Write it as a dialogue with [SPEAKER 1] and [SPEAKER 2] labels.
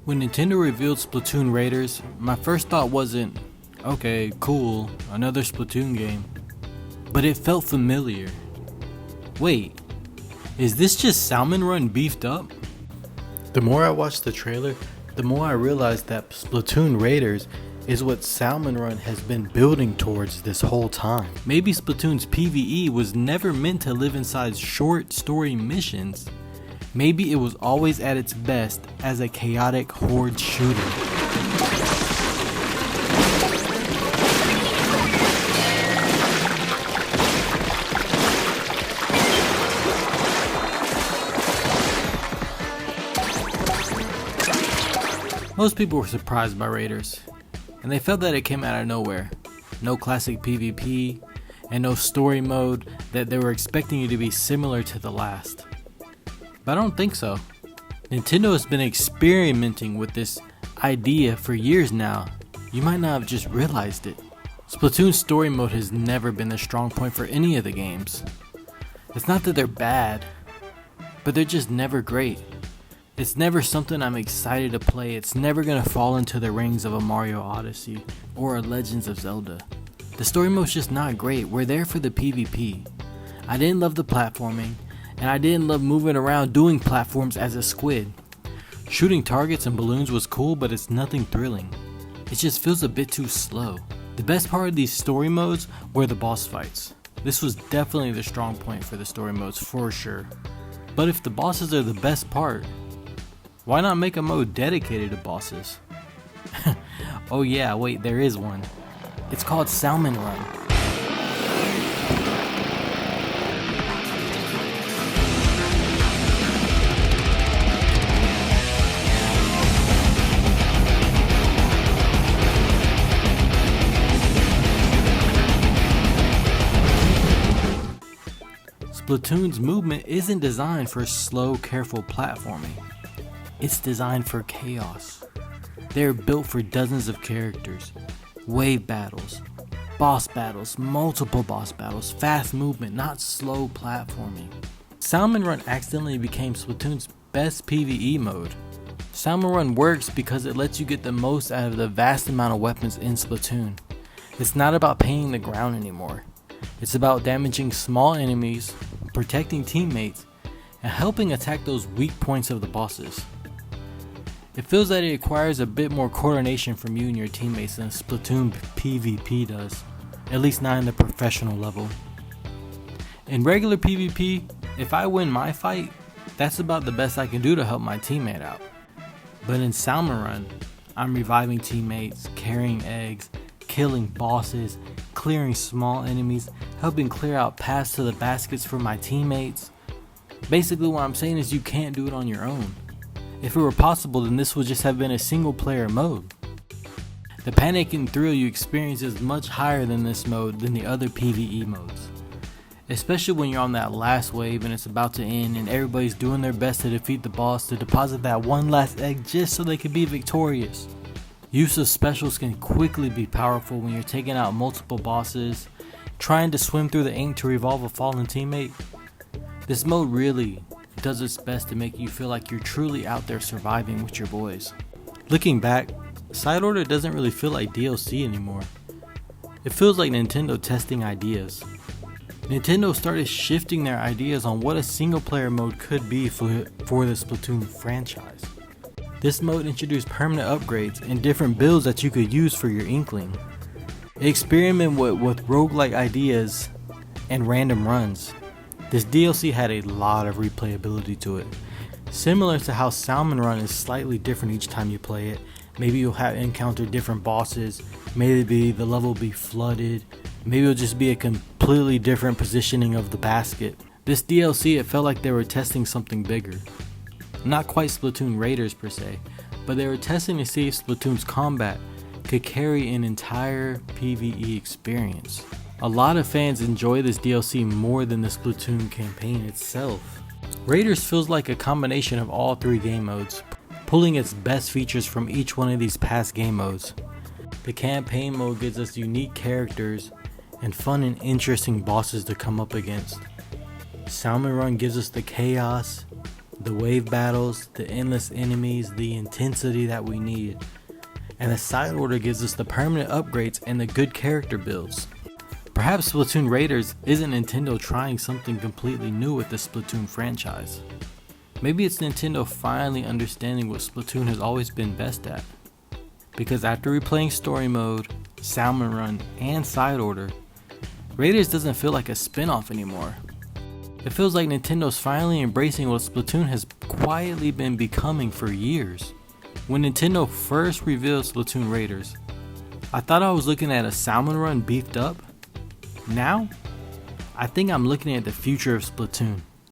[SPEAKER 1] When Nintendo revealed Splatoon Raiders, my first thought wasn't, okay, cool, another Splatoon game. But it felt familiar. Wait, is this just Salmon Run beefed up? The more I watched the trailer, the more I realized that Splatoon Raiders is what Salmon Run has been building towards this whole time. Maybe Splatoon's PvE was never meant to live inside short story missions. Maybe it was always at its best as a chaotic horde shooter. Most people were surprised by Raiders, and they felt that it came out of nowhere. No classic PvP, and no story mode that they were expecting it to be similar to the last. But I don't think so. Nintendo has been experimenting with this idea for years now. You might not have just realized it. Splatoon's story mode has never been the strong point for any of the games. It's not that they're bad, but they're just never great. It's never something I'm excited to play. It's never gonna fall into the rings of a Mario Odyssey or a Legends of Zelda. The story mode's just not great. We're there for the PvP. I didn't love the platforming, and I didn't love moving around doing platforms as a squid. Shooting targets and balloons was cool, but it's nothing thrilling. It just feels a bit too slow. The best part of these story modes were the boss fights. This was definitely the strong point for the story modes for sure. But if the bosses are the best part, why not make a mode dedicated to bosses? Oh yeah, wait, there is one. It's called Salmon Run. Splatoon's movement isn't designed for slow, careful platforming. It's designed for chaos. They're built for dozens of characters, wave battles, boss battles, multiple boss battles, fast movement, not slow platforming. Salmon Run accidentally became Splatoon's best PvE mode. Salmon Run works because it lets you get the most out of the vast amount of weapons in Splatoon. It's not about painting the ground anymore. It's about damaging small enemies, protecting teammates, and helping attack those weak points of the bosses. It feels that it requires a bit more coordination from you and your teammates than Splatoon PvP does, at least not in the professional level. In regular PvP, if I win my fight, that's about the best I can do to help my teammate out. But in Salmon Run, I'm reviving teammates, carrying eggs, killing bosses, clearing small enemies, helping clear out paths to the baskets for my teammates. Basically what I'm saying is you can't do it on your own. If it were possible, then this would just have been a single player mode. The panic and thrill you experience is much higher than this mode than the other PvE modes. Especially when you're on that last wave and it's about to end and everybody's doing their best to defeat the boss to deposit that one last egg just so they can be victorious. Use of specials can quickly be powerful when you're taking out multiple bosses, trying to swim through the ink to revive a fallen teammate. This mode really does its best to make you feel like you're truly out there surviving with your boys. Looking back, Side Order doesn't really feel like DLC anymore. It feels like Nintendo testing ideas. Nintendo started shifting their ideas on what a single player mode could be for the Splatoon franchise. This mode introduced permanent upgrades and different builds that you could use for your Inkling. It experimented with roguelike ideas and random runs. This DLC had a lot of replayability to it. Similar to how Salmon Run is slightly different each time you play it. Maybe you'll encounter different bosses, maybe the level will be flooded, maybe it'll just be a completely different positioning of the basket. This DLC, it felt like they were testing something bigger. Not quite Splatoon Raiders per se, but they were testing to see if Splatoon's combat could carry an entire PvE experience. A lot of fans enjoy this DLC more than the Splatoon campaign itself. Raiders feels like a combination of all three game modes, pulling its best features from each one of these past game modes. The campaign mode gives us unique characters and fun and interesting bosses to come up against. Salmon Run gives us the chaos, The wave battles, the endless enemies, the intensity that we need. And the side order gives us the permanent upgrades and the good character builds. Perhaps Splatoon Raiders isn't Nintendo trying something completely new with the Splatoon franchise. Maybe it's Nintendo finally understanding what Splatoon has always been best at. Because after replaying Story Mode, Salmon Run, and Side Order, Raiders doesn't feel like a spin-off anymore. It feels like Nintendo's finally embracing what Splatoon has quietly been becoming for years. When Nintendo first revealed Splatoon Raiders, I thought I was looking at a Salmon Run beefed up. Now, I think I'm looking at the future of Splatoon.